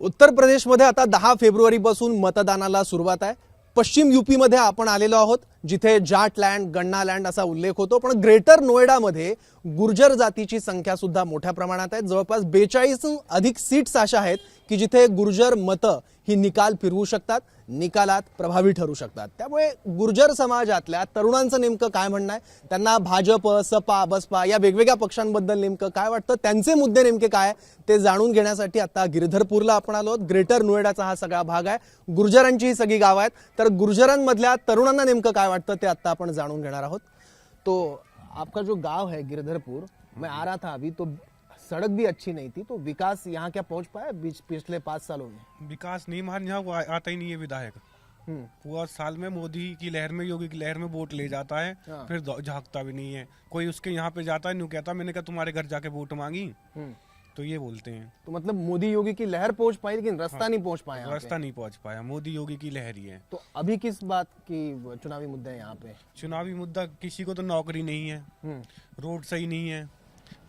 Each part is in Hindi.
उत्तर प्रदेशमध्ये आता 10 फेब्रुवारीपासून मतदानाला सुरुवात आहे। पश्चिम यूपी मध्ये आपण आलेलो आहोत, जिथे जाट लँड, गन्ना लँड असा उल्लेख होतो। पण ग्रेटर नोएडामध्ये गुर्जर जातीची संख्या सुद्धा मोठ्या प्रमाणात आहे। जवळपास 42 अधिक सीट्स अशा आहेत की जिथे गुर्जर मतं ही निकाल फिरवू शकतात, निकालात प्रभावी ठरू शकतात। त्यामुळे गुर्जर समाजातल्या तरुणांचं नेमकं काय म्हणणं आहे, त्यांना भाजप, सपा, बसपा या वेगवेगळ्या पक्षांबद्दल नेमकं काय वाटतं, त्यांचे मुद्दे नेमके काय ते जाणून घेण्यासाठी आता गिरधरपूरला आपण आलो आहोत। ग्रेटर नोएडाचा हा सगळा भाग आहे, गुर्जरांची ही सगळी गाव आहेत। तर गुर्जरांमधल्या तरुणांना नेमकं काय वाटतं ते आता आपण जाणून घेणार आहोत। तो आपका जो गांव है गिरधरपुर, मैं आ रहा था अभी, तो सड़क भी अच्छी नहीं थी, तो विकास यहाँ क्या पहुंच पाया पिछले 5 सालों में? विकास नहीं, हमारे यहाँ आता ही नहीं है विधायक। पूरा साल में मोदी की लहर में, योगी की लहर में वोट ले जाता है, फिर झांकता भी नहीं है। कोई उसके यहाँ पे जाता है, न्यू कहता मैंने कहा तुम्हारे घर जाके वोट मांगी, तो ये बोलते हैं। तो मतलब मोदी योगी की लहर पहुंच पाई लेकिन रास्ता नहीं पहुंच पाया, रास्ता नहीं पहुंच पाया, मोदी योगी की लहर ही है। तो अभी किस बात की चुनावी मुद्दे हैं यहाँ पे? चुनावी मुद्दा किसी को तो नौकरी नहीं है, रोड सही नहीं है,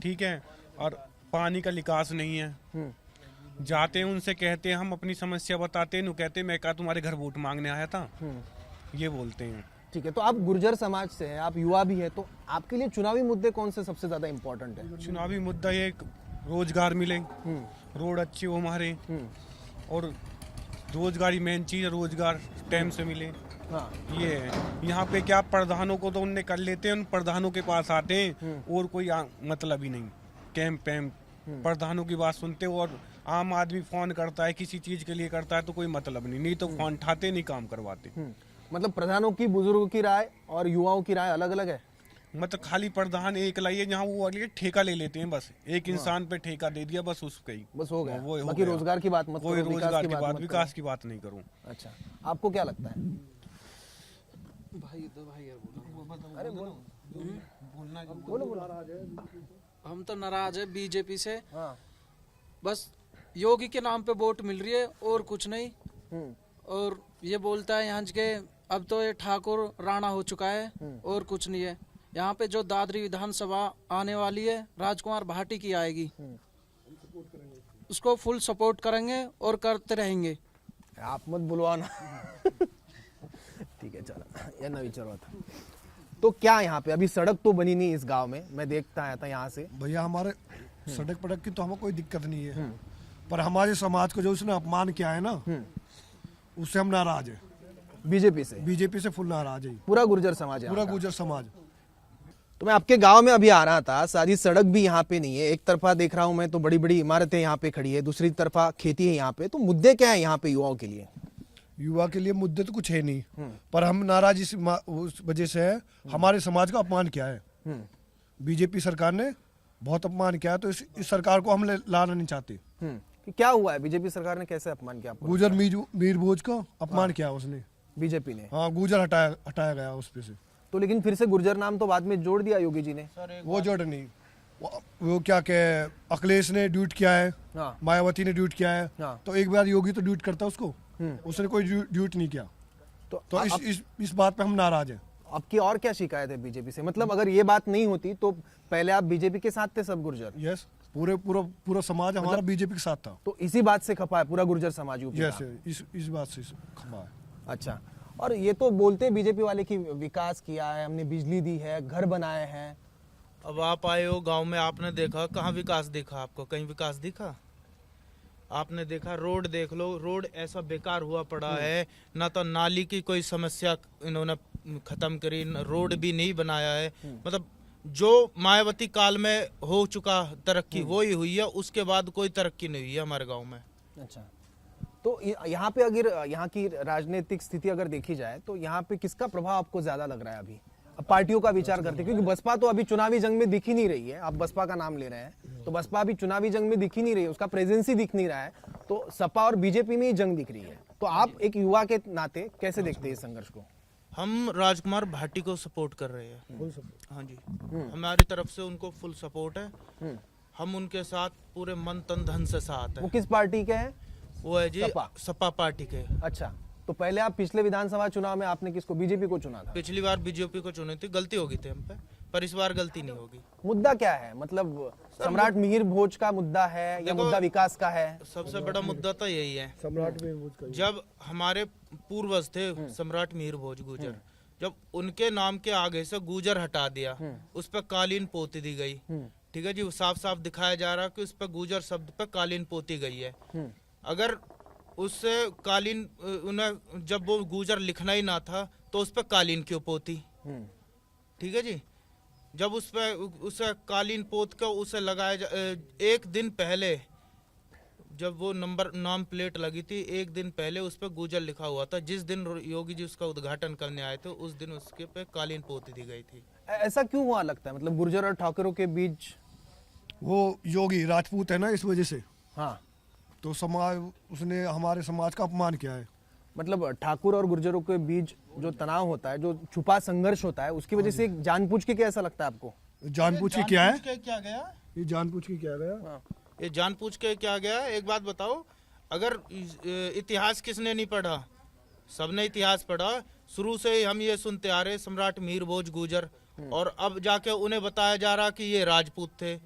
ठीक है, और पानी का निकास नहीं है। जाते हैं उनसे कहते हैं हम अपनी समस्या बताते हैं, कहते मैं कहा तुम्हारे घर वोट मांगने आया था, ये बोलते हैं। ठीक है, तो आप गुर्जर समाज से हैं, आप युवा भी है, तो आपके लिए चुनावी मुद्दे कौन से सबसे ज्यादा इम्पोर्टेंट है? चुनावी मुद्दा ये रोजगार मिले, रोड अच्छी हो हमारे, और रोजगारी मेन चीज है, रोजगार टाइम से मिले। हाँ। ये है यहाँ पे क्या, प्रधानों को तो उनने कर लेते हैं, उन प्रधानों के पास आते हैं और कोई मतलब ही नहीं, कैंप प्रधानों की बात सुनते हो। और आम आदमी फोन करता है, किसी चीज के लिए करता है तो कोई मतलब नहीं तो फोन उठाते नहीं, काम करवाते। मतलब प्रधानों की, बुजुर्गों की राय और युवाओं की राय अलग अलग है। मतलब खाली प्रधान एक लाइए, जहाँ वो अगले ठेका ले लेते हैं, बस एक इंसान पे ठेका दे दिया, बस उसका ही बस हो गया। वो बाकी रोजगार की बात मत कोई करो, रोजगार की बात, विकास की बात नहीं करूँ। अच्छा, आपको क्या लगता है? भाई दो भाई यार बोलो। अरे बोलो बोलो। हम तो नाराज है बीजेपी से। हाँ। बस योगी के नाम पे वोट मिल रही है और कुछ नहीं। और ये बोलता है यहाँ के, अब तो ये ठाकुर राणा हो चुका है और कुछ नहीं है। यहाँ पे जो दादरी विधानसभा आने वाली है, राजकुमार भाटी की आएगी, उसको फुल सपोर्ट करेंगे और करते रहेंगे। आप मत बुलवा ना। ठीक है, चलो ये ना विचारो था। तो क्या यहाँ पे अभी सड़क तो बनी नहीं इस गांव में, मैं देखता आया था यहाँ से। भैया हमारे सड़क पड़क की तो हमें कोई दिक्कत नहीं है, पर हमारे समाज को जो उसने अपमान किया है ना, उससे हम नाराज है। बीजेपी से फुल नाराज है, पूरा गुर्जर समाज है, पूरा गुर्जर समाज। तो मैं आपके गांव में अभी आ रहा था, सारी सड़क भी यहाँ पे नहीं है। एक तरफा देख रहा हूँ मैं तो बड़ी बड़ी इमारतें यहाँ पे खड़ी है, दूसरी तरफा खेती है यहाँ पे। तो मुद्दे क्या है यहाँ पे युवाओं के लिए? युवा के लिए मुद्दे तो कुछ है नहीं, पर हम नाराज उस वजह से है, हमारे समाज का अपमान किया है बीजेपी सरकार ने, बहुत अपमान किया है। तो इस सरकार को हम लाना नहीं चाहते। क्या हुआ है, बीजेपी सरकार ने कैसे अपमान किया आपको? गुजर मीर भोज का अपमान किया उसने, बीजेपी ने। हाँ, गुजर हटाया गया उस पे से। तो लेकिन फिर से गुर्जर नाम तो बाद में जोड़ दिया योगी जी ने। वो जोड़ नहीं, वो क्या कहे, अखिलेश ने ड्यूट किया है, मायावती ने ड्यूट किया है, तो एक बार योगी तो ड्यूट करता उसको, उसने कोई ड्यूट नहीं किया। तो इस बात पे हम नाराज हैं। आपकी और क्या शिकायत है बीजेपी से? मतलब अगर ये बात नहीं होती तो पहले आप बीजेपी के साथ थे सब गुर्जर? यस, पूरा समाज हमारा बीजेपी के साथ था। तो इसी बात से खपा है पूरा गुर्जर समाज यूपी का? यस, इस बात से खपा है। अच्छा, और ये तो बोलते बीजेपी वाले की विकास किया है, हमने बिजली दी है, घर बनाए हैं। अब आप आए हो गांव में, आपने देखा कहाँ विकास दिखा आपको? कहीं विकास दिखा? आपने देखा रोड देख लो, रोड ऐसा बेकार हुआ पड़ा है, ना तो नाली की कोई समस्या इन्होंने खत्म करी, रोड भी नहीं बनाया है। मतलब जो मायावती काल में हो चुका तरक्की वो ही हुई है, उसके बाद कोई तरक्की नहीं हुई है हमारे गांव में। अच्छा, तो यहाँ पे अगर यहाँ की राजनीतिक स्थिति अगर देखी जाए तो यहाँ पे किसका प्रभाव आपको ज्यादा लग रहा है अभी? अब पार्टियों का विचार करते, क्योंकि बसपा तो अभी चुनावी जंग में दिख ही नहीं रही है। आप बसपा का नाम ले रहे हैं तो बसपा अभी चुनावी जंग में दिख ही नहीं रही है, उसका प्रेजेंस ही दिख नहीं रहा है। तो सपा और बीजेपी में ही जंग दिख रही है। तो आप एक युवा के नाते कैसे देखते हैं इस संघर्ष को? हम राजकुमार भाटी को सपोर्ट कर रहे हैं। हाँ जी, हमारी तरफ से उनको फुल सपोर्ट है। हम उनके साथ पूरे मन तन धन से साथ है। वो किस पार्टी के हैं? वो है जी सपा पार्टी के। अच्छा, तो पहले आप पिछले विधानसभा चुनाव में आपने किसको, बीजेपी को चुना था? पिछली बार बीजेपी को चुनी थी, गलती हो गई थी हम पे। पर इस बार गलती नहीं होगी। मुद्दा क्या है, मतलब सम्राट मिहिर भोज का मुद्दा है या देखो, मुद्दा विकास का है? सबसे बड़ा मुद्दा तो यही है, सम्राट में जब हमारे पूर्वज थे सम्राट मिहिर भोज गुजर, जब उनके नाम के आगे से गुजर हटा दिया, उस पर कालीन पोती दी गई। ठीक है जी, साफ साफ दिखाया जा रहा है कि उस पर गुजर शब्द पे कालीन पोती गई है। अगर उससे कालीन उन्हें जब वो गुजर लिखना ही ना था तो उस पर कालीन क्यों पोती? ठीक है जी, जब उस पे उसे कालीन पोत कर उसे लगाया एक दिन पहले जब वो नाम प्लेट लगी थी, एक दिन पहले उस पर गुजर लिखा हुआ था। जिस दिन योगी जी उसका उद्घाटन करने आए थे उस दिन उसके पे कालीन पोती दी गई थी। ऐसा क्यों हुआ लगता है, मतलब गुर्जर और ठाकुरों के बीच? वो योगी राजपूत है ना, इस वजह से। हाँ, तो समाज, उसने हमारे समाज का अपमान किया है। मतलब ठाकुर और गुर्जरों के बीच जो तनाव होता है, जो छुपा संघर्ष होता है, उसकी वजह से जानबूझ के क्या ऐसा लगता है आपको? जानबूझ के क्या है? क्या गया ये जानबूझ के क्या गया? ये जानबूझ के क्या गया? एक बात बताओ, अगर इतिहास किसने नहीं पढ़ा? सबने इतिहास पढ़ा। शुरू से ही हम ये सुनते आ रहे सम्राट मिहिर भोज गुजर, और अब जाके उन्हें बताया जा रहा कि ये राजपूत थे।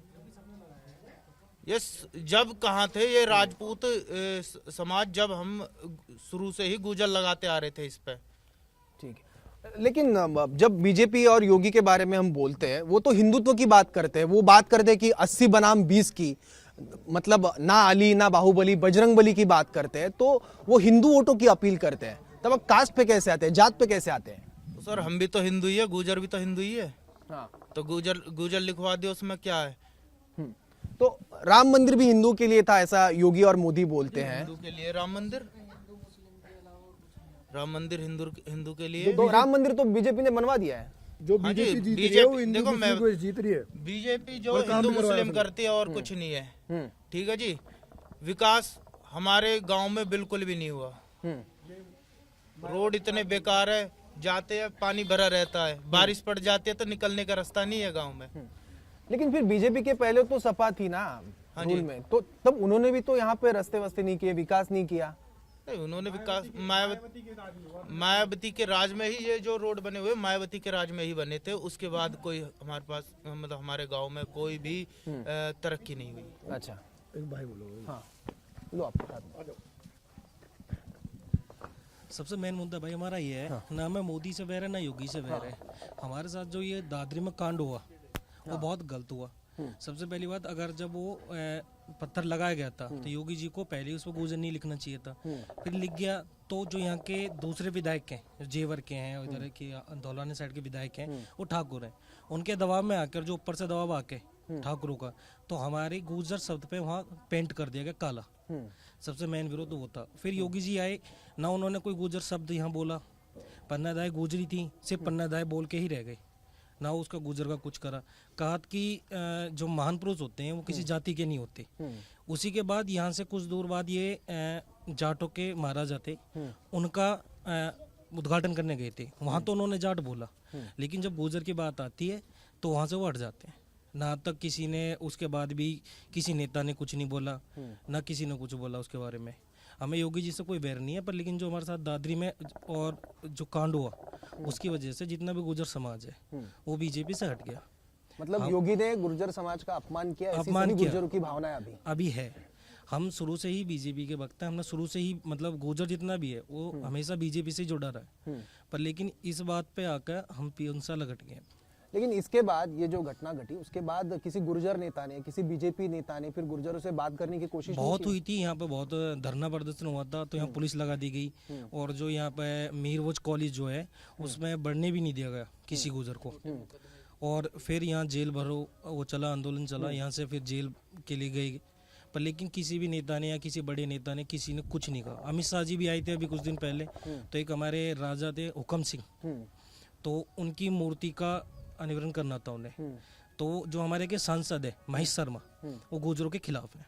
ये जब कहाँ थे ये राजपूत समाज, जब हम शुरू से ही गुजर लगाते आ रहे थे इस पे। ठीक है, लेकिन जब बीजेपी और योगी के बारे में हम बोलते हैं, वो तो हिंदुत्व की बात करते हैं। वो बात करते हैं कि 80 बनाम 20 की, मतलब ना अली ना बाहुबली, बजरंग बली की बात करते हैं। तो वो हिंदू वोटों की अपील करते हैं। तब अब कास्ट पे कैसे आते हैं, जात पे कैसे आते हैं? तो सर हम भी तो हिंदू ही है, गुजर भी तो हिंदू ही है। हाँ, तो गुजर लिखवा दिया, उसमें क्या है? तो राम मंदिर भी हिंदू के लिए था, ऐसा योगी और मोदी बोलते हैं। हिंदू के लिए राम मंदिर हिंदू के लिए। तो राम मंदिर तो बीजेपी ने बनवा दिया है। जो हाँ जी, बीजेपी जीत रही है वो बीजेपी हिंदू देखो मैं मुस्लिम को जीत रही है। बीजेपी जो और काम हिंदू भी करवाया मुस्लिम उसने। करती है और कुछ नहीं है। ठीक है जी, विकास हमारे गांव में बिल्कुल भी नहीं हुआ। रोड इतने बेकार है, जाते हैं पानी भरा रहता है, बारिश पड़ जाती है तो निकलने का रास्ता नहीं है गांव में। लेकिन फिर बीजेपी के पहले तो सपा थी ना रूल में, तो तब उन्होंने भी तो यहाँ पे रास्ते वस्ते नहीं किए, विकास नहीं किया। नहीं, उन्होंने विकास मायावती के राज में ही ये जो रोड बने हुए मायावती के राज में ही बने थे। उसके बाद कोई हमारे पास, मतलब हमारे गांव में कोई भी तरक्की नहीं हुई। अच्छा, एक भाई बोलो। हाँ, लो आप। सबसे मेन मुद्दा भाई हमारा ये है, ना मैं मोदी से वैर है ना योगी से वैर है। हमारे साथ जो ये दादरी में कांड हुआ वो बहुत गलत हुआ। सबसे पहली बात, अगर जब वो पत्थर लगाया गया था तो योगी जी को पहले उस पर गुजर नहीं लिखना चाहिए था। फिर लिख गया तो जो यहाँ के दूसरे विधायक हैं, जो जेवर के हैं, इधर के धौलानी साइड के विधायक हैं, वो ठाकुर हैं, उनके दबाव में आकर, जो ऊपर से दबाव आके ठाकुरों का, तो हमारे गुजर शब्द पे वहाँ पेंट कर दिया गया काला। सबसे मेन विरोध वो था। फिर योगी जी आए ना, उन्होंने कोई गुजर शब्द यहाँ बोला। पन्नादाय गुजरी थी, सिर्फ पन्नादाय बोल के ही रह गए, ना उसका गुजर का कुछ करा। कहा कि जो महान पुरुष होते हैं वो किसी जाति के नहीं होते। उसी के बाद यहाँ से कुछ दूर बाद ये जाटों के महाराजा थे, उनका उद्घाटन करने गए थे। वहाँ तो उन्होंने जाट बोला, लेकिन जब गुजर की बात आती है तो वहाँ से वो हट जाते हैं। ना तक किसी ने उसके बाद भी किसी नेता ने कुछ नहीं बोला, ना किसी ने कुछ बोला उसके बारे में। हमें योगी जी से कोई बैर नहीं है, पर लेकिन जो हमारे साथ दादरी में और जो कांड हुआ उसकी वजह से जितना भी गुर्जर समाज है वो बीजेपी से हट गया। मतलब योगी ने गुर्जर समाज का अपमान किया, ऐसी अपमान सभी किया। गुर्जरों की भावना है अभी है। हम शुरू से ही बीजेपी के वक्त है, हमने शुरू से ही, मतलब गुर्जर जितना भी है वो हमेशा बीजेपी से जुड़ा रहा है। पर लेकिन इस बात पे आकर हम उनसे लगट गए। लेकिन इसके बाद ये जो घटना घटी, उसके बाद किसी गुर्जर नेता ने, किसी बीजेपी नेता ने फिर गुर्जरों से बात करने की कोशिश बहुत हुई थी। यहाँ पे बहुत धरना प्रदर्शन हुआ था, तो यहाँ पुलिस लगा दी गई। और जो यहाँ पे मीरवोज कॉलेज जो है उसमें बढ़ने भी नहीं दिया गया किसी गुर्जर को। और फिर यहाँ जेल भरो वो चला, आंदोलन चला, यहाँ से फिर जेल के लिए गए। पर लेकिन किसी भी नेता ने या किसी बड़े नेता ने, किसी ने कुछ नहीं कहा। अमित शाह जी भी आए थे अभी कुछ दिन पहले, तो एक हमारे राजा थे हुकम सिंह, तो उनकी मूर्ति का अनावरण करना था उन्हें। तो जो हमारे के सांसद है महेश शर्मा, वो गुर्जरों के खिलाफ है।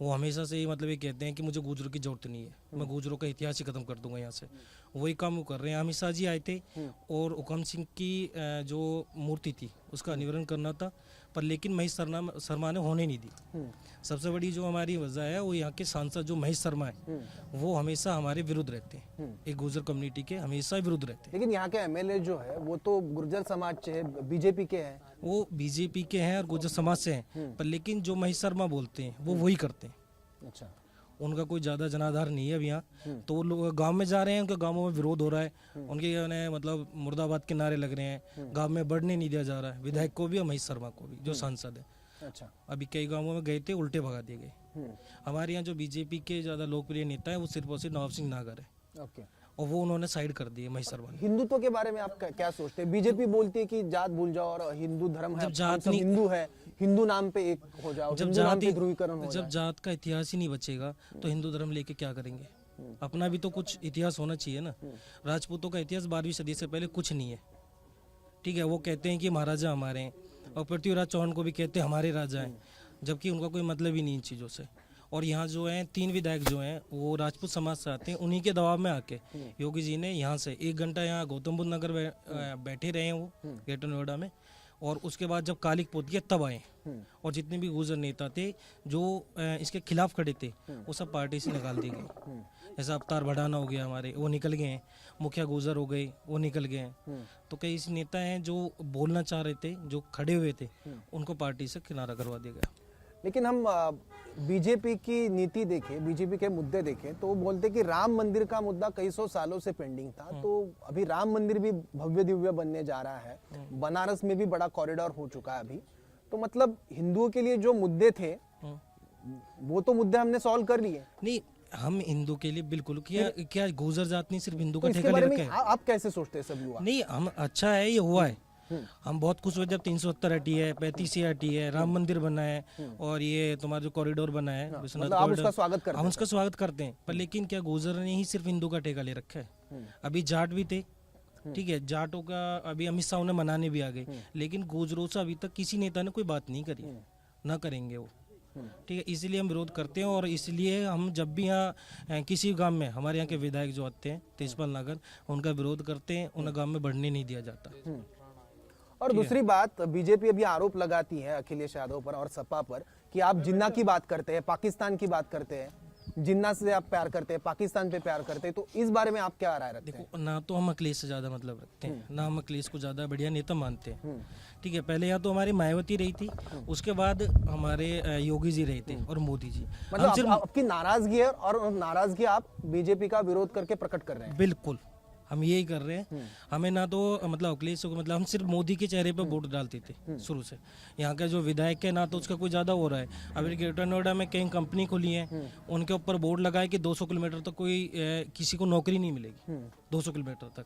वो हमेशा से ही मतलब ये कहते हैं कि मुझे गुर्जरों की जरूरत नहीं है, मैं गुर्जरों का इतिहास ही खत्म कर दूंगा यहाँ से। वही काम वो कर रहे हैं। अमित शाह जी आए थे और हुकम सिंह की जो मूर्ति थी उसका निवारण करना था, पर लेकिन महेश शर्मा ने होने नहीं दी। सबसे बड़ी जो हमारी वजह है वो यहाँ के सांसद जो महेश शर्मा है वो हमेशा हमारे विरुद्ध रहते हैं, एक गुर्जर कम्युनिटी के हमेशा विरुद्ध रहते हैं। लेकिन यहाँ के एमएलए जो है वो तो गुर्जर समाज से है, बीजेपी के हैं। वो बीजेपी के हैं और गुर्जर समाज से हैं, पर लेकिन जो महेश शर्मा बोलते हैं वो वही करते हैं। अच्छा, उनका कोई ज़्यादा जनाधार नहीं है अब यहाँ। तो वो लोग गांव में जा रहे हैं, उनके गांवों में विरोध हो रहा है, उनके यानी मतलब मुर्दाबाद के नारे लग रहे हैं, गांव में बढ़ने नहीं दिया जा रहा है, विधायक को भी और महेश शर्मा को भी जो सांसद है। अच्छा, अभी कई गांवों में गए थे, उल्टे भगा दिए गए। हमारे यहाँ जो बीजेपी के ज़्यादा लोकप्रिय नेता है वो सिर्फ और सिर्फ नवाब सिंह नागर है, ओके। और वो उन्होंने साइड कर दिए महेश शर्मा ने। हिंदुत्व के बारे में आप क्या सोचते हैं? बीजेपी बोलती है कि जात भूल जाओ और हिंदू धर्म है, जब जात हम सब नहीं- हिंदू है, हिंदू नाम पे एक हो जाओ, हिंदू नाम पे ध्रुवीकरण हो जब जाए। जात का इतिहास ही नहीं बचेगा तो हिंदू धर्म लेके क्या करेंगे? अपना भी तो कुछ इतिहास होना चाहिए ना। राजपूतों का इतिहास 12वीं सदी से पहले कुछ नहीं है, ठीक है। वो कहते हैं कि महाराजा हमारे हैं, और पृथ्वीराज चौहान को भी कहते हैं हमारे राजा हैं, जबकि उनका कोई मतलब ही नहीं इन चीज़ों से। और यहाँ जो हैं 3 विधायक जो हैं वो राजपूत समाज से आते हैं, उन्हीं के दबाव में आके योगी जी ने यहाँ से 1 घंटा यहाँ गौतम बुद्ध नगर बैठे रहे हैं वो ग्रेटर नोएडा में, और उसके बाद जब कालिक पोत गया तब आए। और जितने भी गुर्जर नेता थे जो इसके खिलाफ खड़े थे वो सब पार्टी से निकाल दिए गए। जैसा अवतार भड़ाना हो गया हमारे, वो निकल गए हैं, मुखिया गुर्जर हो गए वो निकल गए हैं। तो कई ऐसे नेता हैं जो बोलना चाह रहे थे, जो खड़े हुए थे, उनको पार्टी से किनारा करवा दिया गया। लेकिन हम बीजेपी की नीति देखें, बीजेपी के मुद्दे देखें तो वो बोलते कि राम मंदिर का मुद्दा कई सौ सालों से पेंडिंग था, तो अभी राम मंदिर भी भव्य दिव्य बनने जा रहा है, बनारस में भी बड़ा कॉरिडोर हो चुका है अभी। तो मतलब हिंदुओं के लिए जो मुद्दे थे वो तो मुद्दे हमने सॉल्व कर लिए। नहीं, हम हिंदू के लिए बिल्कुल क्या गुर्जर जात नहीं सिर्फ हिंदू तो का इसके ठेका ले बारे में रखा है। आप कैसे सोचते हैं सब युवा? नहीं, हम अच्छा है ये हुआ है, हम बहुत खुश हुए जब 370 हटी है, 35 हटी है, राम मंदिर बना है, और ये तुम्हारा जो कॉरिडोर बना है विश्वनाथ मतलब आप उसका कॉरिडोर, स्वागत करते हम हैं? उसका स्वागत करते हैं। पर लेकिन क्या गुर्जर ने ही सिर्फ हिंदू का ठेका ले रखा है? अभी जाट भी थे, ठीक है, जाटों का अभी अमित शाह ने मनाने भी आ गए, लेकिन गुर्जरों से अभी तक किसी नेता ने कोई बात नहीं करी, ना करेंगे वो, ठीक है। इसलिए हम विरोध करते हैं, और इसलिए हम जब भी यहाँ किसी गांव में हमारे यहाँ के विधायक जो आते हैं तेजपाल नागर, उनका विरोध करते हैं, उन गांव में बढ़ने नहीं दिया जाता। और दूसरी बात, बीजेपी अभी आरोप लगाती है अखिलेश यादव पर और सपा पर कि आप जिन्ना की बात करते हैं, पाकिस्तान की बात करते हैं, जिन्ना से आप प्यार करते हैं, पाकिस्तान पे प्यार करते हैं। तो इस बारे में आप क्या राय रखते हैं? देखो, ना तो हम अखिलेश से ज्यादा मतलब रखते हैं, ना हम अखिलेश को ज्यादा बढ़िया नेता मानते हैं, ठीक है। पहले यहाँ तो हमारी मायावती रही थी, उसके बाद हमारे योगी जी रहे थे और मोदी जी। मतलब आपकी नाराजगी है और नाराजगी आप बीजेपी का विरोध करके प्रकट कर रहे हैं? बिल्कुल, हम यही कर रहे हैं। हमें ना तो मतलब अखिलेश को, मतलब हम सिर्फ मोदी के चेहरे पे वोट डालते थे शुरू से। यहाँ का जो विधायक है ना तो उसका कोई ज्यादा हो रहा है। अभी ग्रेटर नोएडा में कई कंपनी खुली है, उनके ऊपर बोर्ड लगाए कि 200 किलोमीटर तक कोई किसी को नौकरी नहीं मिलेगी, 200 किलोमीटर तक।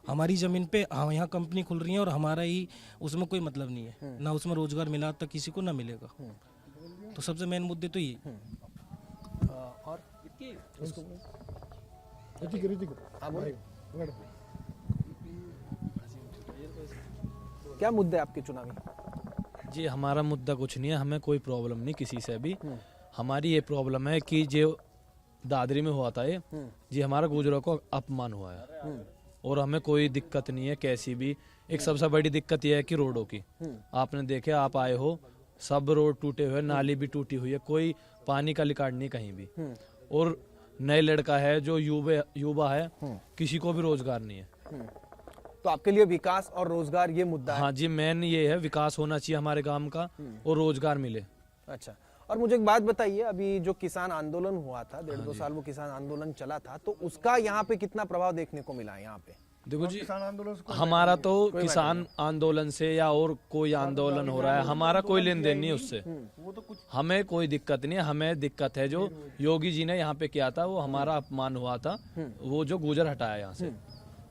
हमारी जमीन पे यहाँ कंपनी खुल रही है और हमारा ही उसमें कोई मतलब नहीं है, ना उसमें रोजगार मिला तक किसी को ना मिलेगा। तो सबसे मेन मुद्दे तो ये। और क्या मुद्दे आपके चुनावी? जी, हमारा मुद्दा कुछ नहीं है, हमें कोई प्रॉब्लम नहीं किसी से भी। हमारी ये प्रॉब्लम है कि जो दादरी में हुआ था ये जी, हमारा गुजरों को अपमान हुआ है, और हमें कोई दिक्कत नहीं है कैसी भी। एक सबसे बड़ी दिक्कत यह है कि रोडों की, आपने देखे, आप आए हो, सब रोड टूटे हुए, नाली भी टूटी हुई है, कोई पानी का रिकॉर्ड नहीं कहीं भी। और नए लड़का है जो युवा है, किसी को भी रोजगार नहीं है। तो आपके लिए विकास और रोजगार ये मुद्दा है? हाँ जी, मेन ये है, विकास होना चाहिए हमारे गांव का और रोजगार मिले। अच्छा, और मुझे एक बात बताइए, अभी जो किसान आंदोलन हुआ था, 1.5-2 साल वो किसान आंदोलन चला था, तो उसका यहाँ पे कितना प्रभाव देखने को मिला है? यहाँ पे देखो जी, हमारा तो किसान आंदोलन से या और कोई आंदोलन हो रहा है, हमारा कोई लेन देन नहीं है उससे, हमें कोई दिक्कत नहीं है। हमें दिक्कत है जो योगी जी ने यहाँ पे किया था, वो हमारा अपमान हुआ था, वो जो गुजर हटाया यहाँ से,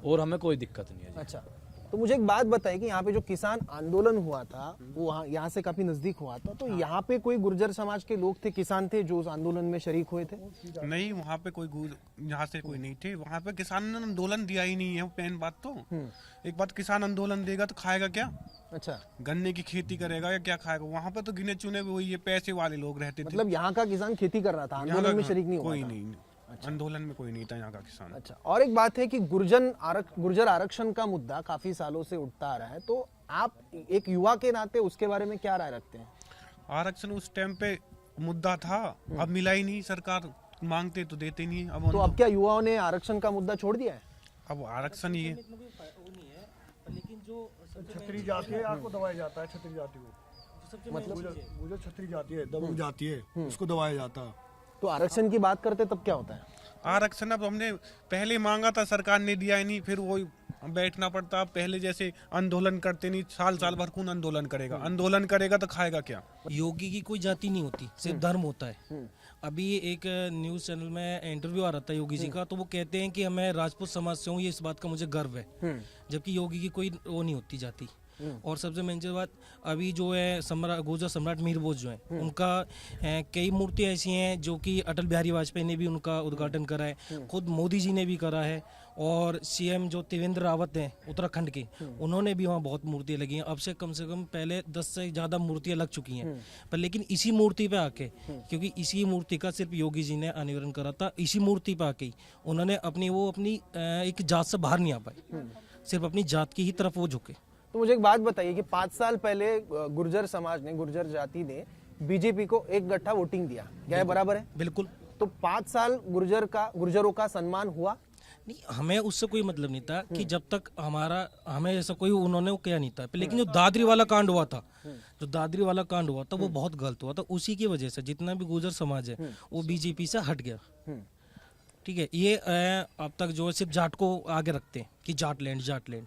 और हमें कोई दिक्कत नहीं है जी। अच्छा, तो मुझे एक बात बताइए कि यहाँ पे जो किसान आंदोलन हुआ था वो यहाँ से काफी नजदीक हुआ था, तो यहाँ पे कोई गुर्जर समाज के लोग थे, किसान थे जो उस आंदोलन में शरीक हुए थे? नहीं, वहाँ पे कोई यहाँ से कोई नहीं थे। वहाँ पे किसान ने आंदोलन दिया ही नहीं है, वो मेन बात तो। एक बात, किसान आंदोलन देगा तो खाएगा क्या? अच्छा, गन्ने की खेती करेगा या क्या खाएगा? वहाँ पे तो गिने चुने हुए ये पैसे वाले लोग रहते थे। मतलब यहाँ का किसान खेती कर रहा था, आंदोलन में शरीक नहीं हुआ कोई था? नहीं, आंदोलन में कोई नहीं था यहाँ का किसान। अच्छा, और एक बात है कि गुर्जर आरक्षण का मुद्दा काफी सालों से उठता आ रहा है, तो आप एक युवा के नाते उसके बारे में क्या राय रखते हैं? आरक्षण उस टाइम पे मुद्दा था, अब मिला ही नहीं, सरकार मांगते तो देते नहीं है। तो अब क्या युवाओं ने आरक्षण का मुद्दा छोड़ दिया है? अब आरक्षण ही है। लेकिन जो छतरी जाती है आपको दबाया जाता है, छतरी जाति को मतलब गुजर छतरी जाती है, दबंग जाती है, उसको दबाया जाता है। तो आरक्षण की बात करते तब क्या होता है? आरक्षण अब हमने पहले मांगा था, सरकार ने दिया ही नहीं, फिर वो बैठना पड़ता। पहले जैसे आंदोलन करते नहीं, साल साल भर कौन आंदोलन करेगा? आंदोलन करेगा तो खाएगा क्या? योगी की कोई जाति नहीं होती, सिर्फ धर्म होता है। अभी एक न्यूज़ चैनल में इंटरव्यू आ रहा था योगी जी का, तो वो कहते हैं कि मैं राजपूत समाज से हूँ, ये इस बात का मुझे गर्व है, जबकि योगी की कोई वो नहीं होती जाति। और सबसे मेन बात, अभी जो है सम्राट गुर्जर सम्राट मीर भोज जो है उनका कई मूर्तियाँ ऐसी हैं जो कि अटल बिहारी वाजपेयी ने भी उनका उद्घाटन करा है, खुद मोदी जी ने भी करा है, और सीएम जो त्रिवेंद्र रावत हैं उत्तराखंड के, उन्होंने भी वहाँ बहुत मूर्तियाँ लगी हैं। अब से कम पहले 10 से ज़्यादा मूर्तियाँ लग चुकी हैं, पर लेकिन इसी मूर्ति पे आके, क्योंकि इसी मूर्ति का सिर्फ योगी जी ने अनावरण करा था, इसी मूर्ति पे आके उन्होंने अपनी एक जात से बाहर नहीं आ पाए, सिर्फ अपनी जात की ही तरफ वो झुके। तो मुझे एक बात बताइए कि 5 साल पहले गुर्जर समाज ने, गुर्जर जाति ने बीजेपी को एक गट्ठा वोटिंग दिया, क्या ये बराबर है? बिल्कुल। तो 5 साल गुर्जरों का सम्मान हुआ नहीं, हमें उससे कोई मतलब नहीं था कि जब तक हमें ऐसा कोई उन्होंने वो किया नहीं था। लेकिन जो दादरी वाला कांड हुआ था, वो बहुत गलत हुआ था। उसी की वजह से जितना भी गुर्जर समाज है वो बीजेपी से हट गया। ठीक है, ये अब तक जो है सिर्फ जाट को आगे रखते हैं कि जाट लैंड,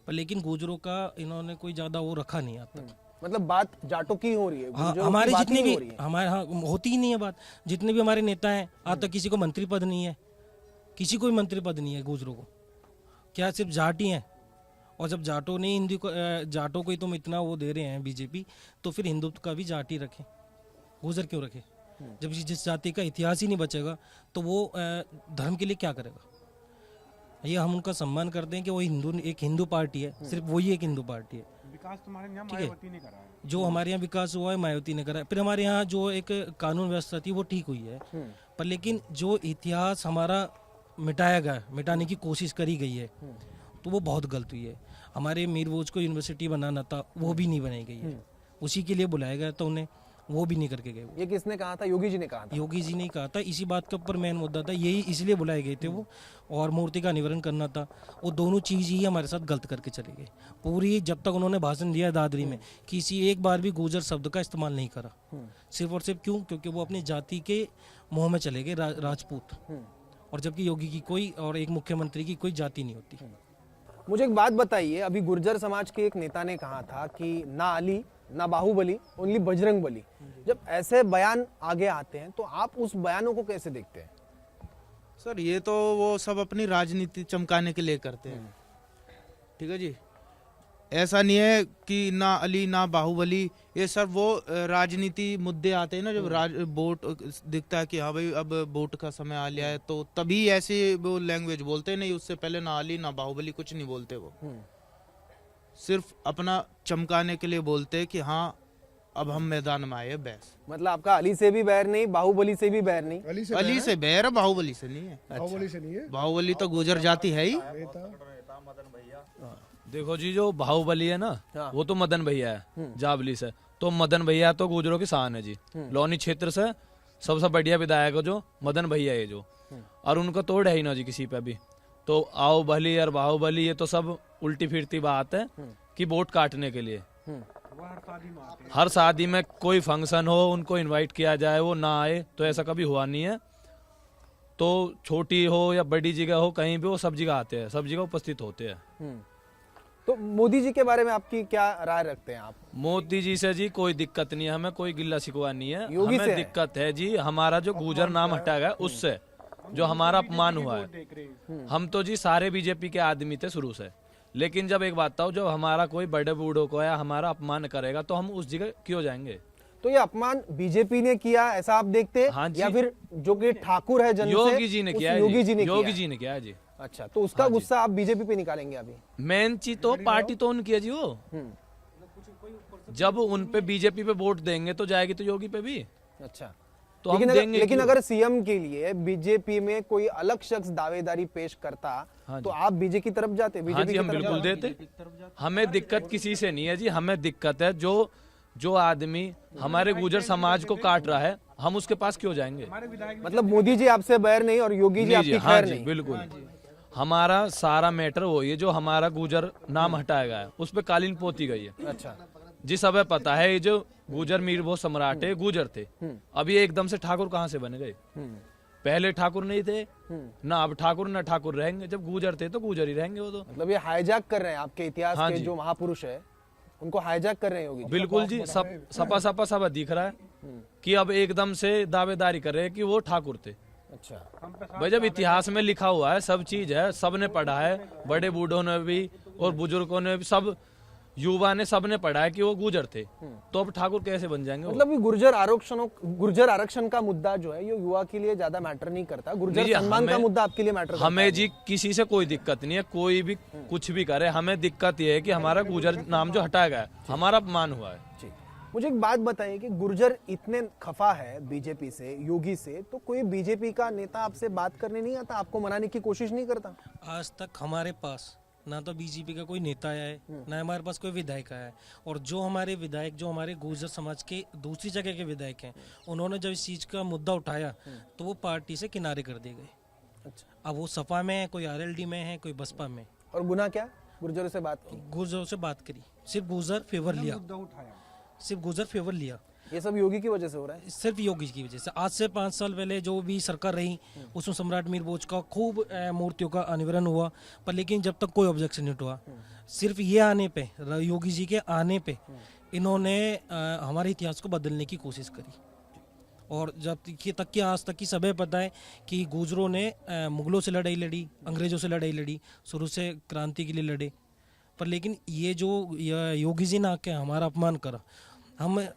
पर लेकिन गुर्जरों का इन्होंने कोई ज्यादा वो रखा नहीं आज तक। मतलब बात जाटों की हो रही है, हाँ, गुर्जरों की हमारे बात जितने नहीं भी हो रही है। हमारे हाँ होती ही नहीं है बात। जितने भी हमारे नेता हैं आज तक किसी को मंत्री पद नहीं है, किसी को भी मंत्री पद नहीं है गुर्जरों को। क्या सिर्फ जाट ही हैं? और जब जाटों ने जाटों को ही तुम इतना वो दे रहे हैं बीजेपी, तो फिर हिंदुत्व का भी जाट ही रखे, गुर्जर क्यों रखे? जब जिस जाति का इतिहास ही नहीं बचेगा तो वो धर्म के लिए क्या करेगा? ये हम उनका सम्मान करते हैं कि वो एक हिंदू पार्टी है, सिर्फ वही एक हिंदू पार्टी है। विकास तुम्हारे यहाँ ठीक है। मायावती ने करा है। जो हमारे यहाँ विकास हुआ है मायावती ने करा है। फिर हमारे यहाँ जो एक कानून व्यवस्था थी वो ठीक हुई है, पर लेकिन जो इतिहास हमारा मिटाया गया, मिटाने की कोशिश करी गई है, तो वो बहुत गलत हुई है। हमारे मीर भोज को यूनिवर्सिटी बनाना था, वो भी नहीं बनाई गई है। उसी के लिए बुलाया गया था उन्हें, वो भी नहीं करके गए। ये किसने कहा था? योगी जी ने कहा था। योगी जी ने कहा था, इसी बात के ऊपर मेन मुद्दा था, यही इसलिए बुलाए गए थे वो, और मूर्ति का निवारण करना था। वो दोनों चीज ही हमारे साथ गलत करके चले गए। पूरी जब तक उन्होंने भाषण दिया दादरी में, किसी एक बार भी गुर्जर शब्द का इस्तेमाल नहीं करा, सिर्फ और सिर्फ क्यों? क्योंकि वो अपनी जाति के मुंह में चले गए, राजपूत। और जबकि योगी की कोई और एक मुख्यमंत्री की कोई जाति नहीं होती। मुझे एक बात बताइए, अभी गुर्जर समाज के एक नेता ने कहा था कि ना अली ना बाहुबली, ओनली बजरंग बली। जब ऐसे बयान आगे आते हैं तो आप उस बयानों को कैसे देखते हैं? सर ये तो वो सब अपनी राजनीति चमकाने के लिए करते हैं, ठीक है जी। ऐसा नहीं है कि ना अली ना बाहुबली, ये सब वो राजनीति मुद्दे आते हैं ना, जब वोट दिखता है कि हाँ भाई अब वोट का समय आ लिया है, तो तभी ऐसे वो लैंग्वेज बोलते हैं। नहीं, उससे पहले ना अली ना बाहुबली कुछ नहीं बोलते। वो सिर्फ अपना चमकाने के लिए बोलते हैं कि हाँ अब हम मैदान में आए हैं, बस। मतलब आपका अली से भी बैर नहीं, बाहुबली से भी बैर नहीं? अली से बैर है, बाहुबली से नहीं है। बाहुबली से नहीं है, बाहुबली तो गुर्जर जाति है ही। देखो जी, जो बाहुबली है ना, वो तो मदन भैया है जावली से। तो मदन भैया तो गुर्जरों की शान है जी। लौनी क्षेत्र से सबसे बढ़िया विधायक है जो मदन भैया है जो, और उनका तोड़ है ही ना जी किसी पे भी। तो आओ बली और बाहुबली, ये तो सब उल्टी फिरती बात है कि वोट काटने के लिए। हर शादी में कोई फंक्शन हो, उनको इनवाइट किया जाए, वो ना आए, तो ऐसा कभी हुआ नहीं है। तो छोटी हो या बड़ी जगह हो, कहीं भी वो सब जगह आते हैं, सब जगह उपस्थित होते हैं। तो मोदी जी के बारे में आपकी क्या राय रखते हैं आप? मोदी जी से जी कोई दिक्कत नहीं है, हमें कोई गिल्ला शिकवा नहीं है। योगी से हमें है? दिक्कत है जी हमारा जो गुर्जर नाम हटा गया उससे, जो हमारा अपमान हुआ है। हम तो जी सारे बीजेपी के आदमी थे शुरू से, लेकिन जब एक बात था, जब हमारा कोई बड़े बूढ़ों को या हमारा अपमान करेगा तो हम उस जगह क्यों जाएंगे? तो ये अपमान बीजेपी ने किया ऐसा आप देखते हैं? हाँ जी। या फिर जो कि ठाकुर है जन से, योगी जी ने उस किया है योगी जी ने योगी किया? जी ने किया है जी। अच्छा, तो उसका गुस्सा आप बीजेपी पे निकालेंगे अभी? मेन चीज तो पार्टी तो उनकी है जी। वो जब उन पे बीजेपी पे वोट देंगे तो जाएगी तो योगी पे भी। अच्छा, तो हम देंगे लेकिन क्यों? अगर सीएम के लिए बीजेपी में कोई अलग शख्स दावेदारी पेश करता तो आप बीजेपी की तरफ जाते? हाँ बीजेपी जी, हम बिल्कुल देते। हमें दिक्कत किसी से नहीं है जी, हमें दिक्कत है जो आदमी हमारे गुर्जर समाज को काट रहा है, हम उसके पास क्यों जाएंगे? मतलब मोदी जी आपसे बैर नहीं और योगी जी नहीं आपकी हाँ खैर जी, नहीं। बिल्कुल। हमारा सारा मैटर वो है जो हमारा गुर्जर नाम हटाया गया है, उस पे कालीन पोती गई है। अच्छा, जिस हमें पता है ये जो गुर्जर मीर वो सम्राट है, गुर्जर थे, अभी एकदम से ठाकुर कहाँ से बन गए? पहले ठाकुर नहीं थे ना, अब ठाकुर ना ठाकुर रहेंगे। जब गुर्जर थे तो गुर्जर ही रहेंगे वो तो। मतलब ये हाईजैक कर रहे हैं आपके इतिहास हाँ के जी। जो महापुरुष है उनको हाईजैक कर रहे हैं योगी जी। बिल्कुल जी, सपा दिख रहा है कि अब एकदम से दावेदारी कर रहे हैं कि वो ठाकुर थे। अच्छा, भाई जब इतिहास में लिखा हुआ है, सब चीज है, सबने पढ़ा है, बड़े बूढ़ों ने भी और बुजुर्गों ने भी, सब युवा ने, सबने पढ़ा है कि वो गुर्जर थे, तो अब ठाकुर कैसे बन जाएंगे वो? मतलब ये गुर्जर आरक्षण का मुद्दा जो है ये युवा के लिए ज्यादा मैटर नहीं करता, गुर्जर नहीं, सम्मान का हमें- मुद्दा आपके लिए मैटर करता हमें है। जी किसी से कोई दिक्कत नहीं है, कोई भी कुछ भी करे, हमें दिक्कत ये है कि हमारा गुर्जर नाम जो हटाया गया है, हमारा अपमान हुआ है। जी। मुझे एक बात बताइए कि गुर्जर इतने खफा है बीजेपी से, योगी से, तो कोई बीजेपी का नेता आपसे बात करने नहीं आता, आपको मनाने की कोशिश नहीं करता? आज तक हमारे पास ना तो बीजेपी का कोई नेता आया है, ना हमारे पास कोई विधायक आया है। और जो हमारे विधायक, जो हमारे गुर्जर समाज के दूसरी जगह के विधायक हैं, उन्होंने जब इस चीज़ का मुद्दा उठाया तो वो पार्टी से किनारे कर दिए गए। अच्छा, अब वो सपा में है, कोई आरएलडी में है, कोई बसपा में। और गुना क्या? गुर्जरों से बात की, गुर्जरों से बात करी, सिर्फ गुर्जर फेवर लिया, सिर्फ गुर्जर फेवर लिया। ये सब योगी की वजह से हो रहा है। सिर्फ योगी की वजह से। आज से 5 साल पहले जो भी सरकार रही उसमें सम्राट मीर भोज का खूब मूर्तियों का अनावरण हुआ, पर लेकिन जब तक कोई ऑब्जेक्शन नहीं हुआ। सिर्फ ये आने पे, योगी जी के आने पे इन्होंने हमारे इतिहास को बदलने की कोशिश करी। और जब तक कि आज तक की सभी पता है कि गुर्जरों ने मुगलों से लड़ाई लड़ी, अंग्रेजों से लड़ाई लड़ी, शुरू से क्रांति के लिए लड़े। पर लेकिन ये जो योगी जी ने आके हमारा अपमान करा, हम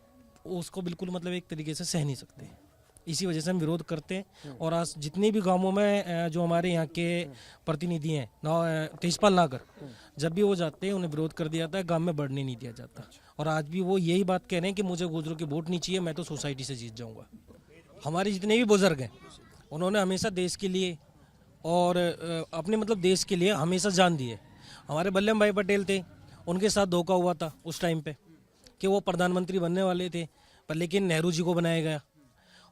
उसको बिल्कुल मतलब एक तरीके से सह नहीं सकते। इसी वजह से हम विरोध करते हैं। और आज जितने भी गांवों में जो हमारे यहाँ के प्रतिनिधि हैं, तेजपाल नागर, जब भी वो जाते हैं उन्हें विरोध कर दिया जाता है, गांव में बढ़ने नहीं दिया जाता। और आज भी वो यही बात कह रहे हैं कि मुझे गुर्जरों की वोट नहीं चाहिए, मैं तो सोसाइटी से जीत जाऊँगा। हमारे जितने भी बुजुर्ग हैं उन्होंने हमेशा देश के लिए और अपने मतलब देश के लिए हमेशा जान दी है। हमारे वल्लभ भाई पटेल थे, उनके साथ धोखा हुआ था उस टाइम पे कि वो प्रधानमंत्री बनने वाले थे, पर लेकिन नेहरू जी को बनाया गया।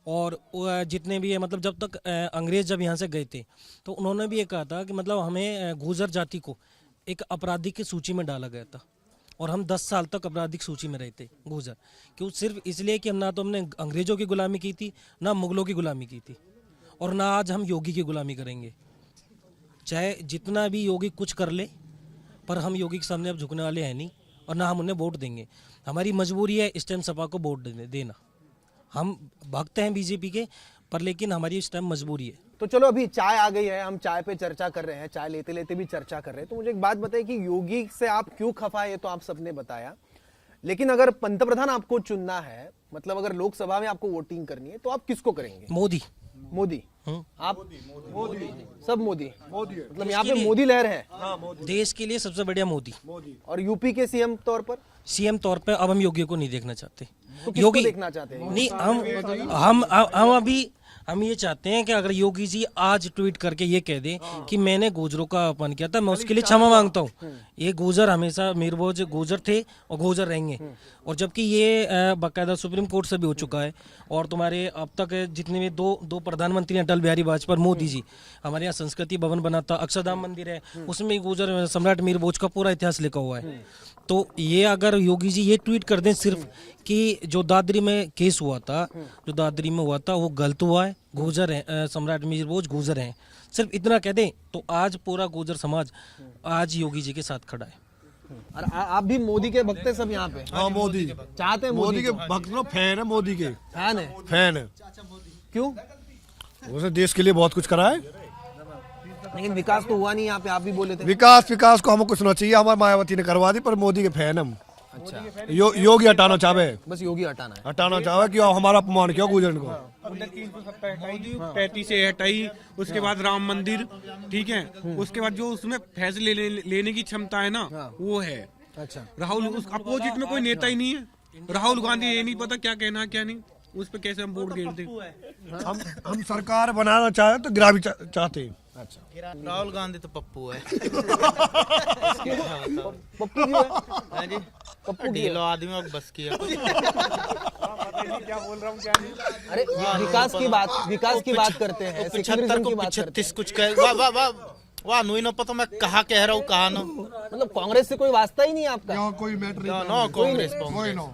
और जितने भी है मतलब जब तक अंग्रेज जब यहाँ से गए थे तो उन्होंने भी ये कहा था कि मतलब हमें गुर्जर जाति को एक आपराधिक की सूची में डाला गया था। और हम 10 साल तक आपराधिक सूची में रहे थे गुर्जर, क्यों? सिर्फ इसलिए कि हम ना तो हमने अंग्रेजों की गुलामी की थी, ना मुगलों की गुलामी की थी, और ना आज हम योगी की गुलामी करेंगे। चाहे जितना भी योगी कुछ कर ले, पर हम योगी के सामने अब झुकने वाले हैं नहीं, और ना हम उन्हें वोट देंगे। हमारी मजबूरी है इस टाइम सपा को वोट देना। हम भक्त हैं बीजेपी के, पर लेकिन हमारी इस टाइम मजबूरी है। तो चलो अभी चाय आ गई है, हम चाय पे चर्चा कर रहे हैं, चाय लेते लेते भी चर्चा कर रहे हैं। तो मुझे एक बात बताइए कि योगी से आप क्यों खफा है, ये तो आप सबने बताया, लेकिन अगर पंतप्रधान आपको चुनना है, मतलब अगर लोकसभा में आपको वोटिंग करनी है, तो आप किसको करेंगे? मोदी। मोदी। आप सब मोदी मतलब यहाँ पे मोदी लहर है। देश के लिए सबसे बढ़िया मोदी। और यूपी के सीएम तौर पर? सीएम तौर पे अब हम योगी को नहीं देखना चाहते। तो किसको देखना चाहते हैं? नहीं, हम अभी हम ये चाहते हैं कि अगर योगी जी आज ट्वीट करके ये कह दें कि मैंने गुर्जरों का अपमान किया था, मैं उसके लिए क्षमा मांगता हूँ। ये गुर्जर हमेशा मीरभोज गुर्जर थे और गुर्जर रहेंगे। और जबकि ये बाकायदा सुप्रीम कोर्ट से भी हो चुका है। और तुम्हारे अब तक जितने भी दो प्रधानमंत्री अटल बिहारी वाजपेयी, मोदी जी, हमारे यहाँ संस्कृति भवन बना था, अक्षरधाम मंदिर है, उसमें गुर्जर सम्राट मीरभोज का पूरा इतिहास लिखा हुआ है। तो ये अगर योगी जी ये ट्वीट कर दें सिर्फ कि जो दादरी में केस हुआ था, जो दादरी में हुआ था वो गलत हुआ है, गुर्जर है, सम्राट मीरभोज गुर्जर हैं, सिर्फ इतना कह दें, तो आज पूरा गुर्जर समाज आज योगी जी के साथ खड़ा है। और आप भी मोदी के भक्त हैं सब यहाँ पे? हाँ, मोदी चाहते हैं मोदी के को? भक्त लोग फैन है, मोदी के फैन है? फैन है। क्यों? उसने देश के लिए बहुत कुछ करा है। लेकिन विकास तो हुआ नहीं यहाँ पे, आप भी बोले थे। विकास को हमको कुछ ना चाहिए, हमारी मायावती ने करवा दी, पर मोदी के फैन हम। अच्छा, योगी हटाना चाहे, बस योगी हटाना है। हटाना चाहे कि हमारा अपमान किया गुजरन को। 35 से हटाई, उसके बाद राम मंदिर, ठीक है, उसके बाद जो उसमें फैसले लेने की क्षमता है ना, वो है। अच्छा, राहुल, उस अपोजिट में कोई नेता ही नहीं है। राहुल गांधी ये नहीं पता क्या कहना क्या नहीं। उस पे कैसे हम वोट गिरते? हम सरकार बनाना चाहे तो गिरा भी चाहते हैं। राहुल गांधी तो पप्पू है। पप्पू क्यों है? हैं जी? ढीलो आदमी और बस की है। क्या बोल रहा हूँ क्या नहीं? अरे विकास की बात करते हैं, 75 सेक्युलरिज्म को की बात करते 35 कुछ कह वाह वाह वाह वाह नुई ना पता मैं कहा कह रहा हूँ कहा ना। हैं। मतलब कांग्रेस से कोई वास्ता ही नहीं है आपका? यहाँ कोई मैटर नो नहीं। नो कांग्रेस कोई नो।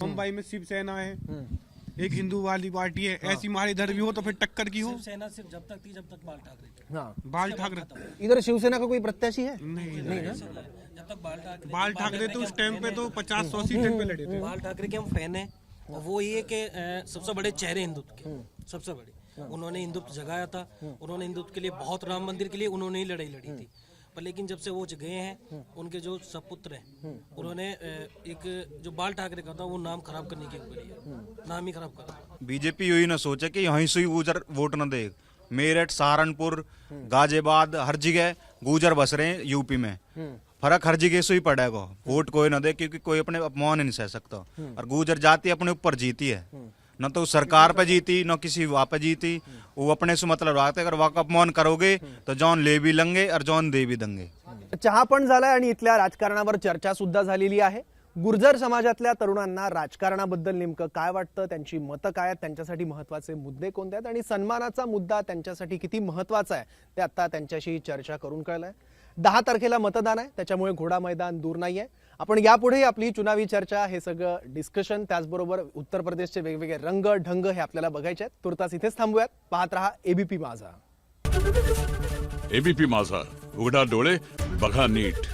मुंबई में शिवसेना है, एक हिंदू वाली पार्टी है, ऐसी हमारे इधर भी हो तो फिर टक्कर की हो। सेना सिर्फ जब तक थी जब तक बाल ठाकरे थे। हाँ, बाल ठाकरे इधर शिवसेना का कोई प्रत्याशी है? नहीं, जब तक बाल ठाकरे तो उस टाइम पे तो 50-100 सीटें पे लड़े थे। बाल ठाकरे के हम फैन हैं। और वो ये कि सबसे बड़े चेहरे हिंदुत्व के, सबसे बड़े उन्होंने हिंदुत्व जगाया था। उन्होंने हिंदुत्व के लिए बहुत, राम मंदिर के लिए उन्होंने ही लड़ाई लड़ी थी। पर लेकिन जब से वो गए हैं, उनके जो सपुत्र हैं उन्होंने एक जो बाल ठाकरे का था वो नाम खराब करने की करी है, नाम ही खराब करा। बीजेपी यही ना सोचे कि यहीं से ही गुजर वोट न दे। मेरठ, सहारनपुर, गाजियाबाद हर जगह गुजर बस रहे हैं यूपी में। फर्क हर जगह से ही पड़ेगा। वोट कोई ना दे क्योंकि कोई अपने अपमान नहीं सह सकता। और गुजर जाति अपने ऊपर जीती है, न तो सरकार पे जीती न किसी वहाँ पे जीती। वो अपने से मतलब रखते, अगर वहाँ का अपमान करोगे तो जॉन ले भी लेंगे और जॉन दे भी देंगे। चहा पण झालाय आणि इथल्या राजकारणावर चर्चा सुद्धा झालेली आहे। गुर्जर समाजातल्या तरुणांना राजकारणाबद्दल नेमकं काय वाटतं, त्यांची मतं काय आहेत, त्यांच्यासाठी महत्त्वाचे मुद्दे कोणते आहेत आणि सन्मानाचा मुद्दा त्यांच्यासाठी किती महत्त्वाचा आहे ते आता त्यांच्याशी चर्चा करून कळलंय। 10 तारखेला मतदान आहे, त्याच्यामुळे घोडा मैदान दूर नाहीये। आपण यापुढे आपली चुनावी चर्चा, हे सगळं डिस्कशन, त्याचबरोबर उत्तर प्रदेशचे वेगवेगळे रंग ढंग हे आपल्याला बघायचे आहेत। तुर्तास इथेच थांबूयात। पाहत रहा एबीपी माझा। एबीपी माझा, उघडा डोळे बघा नीट।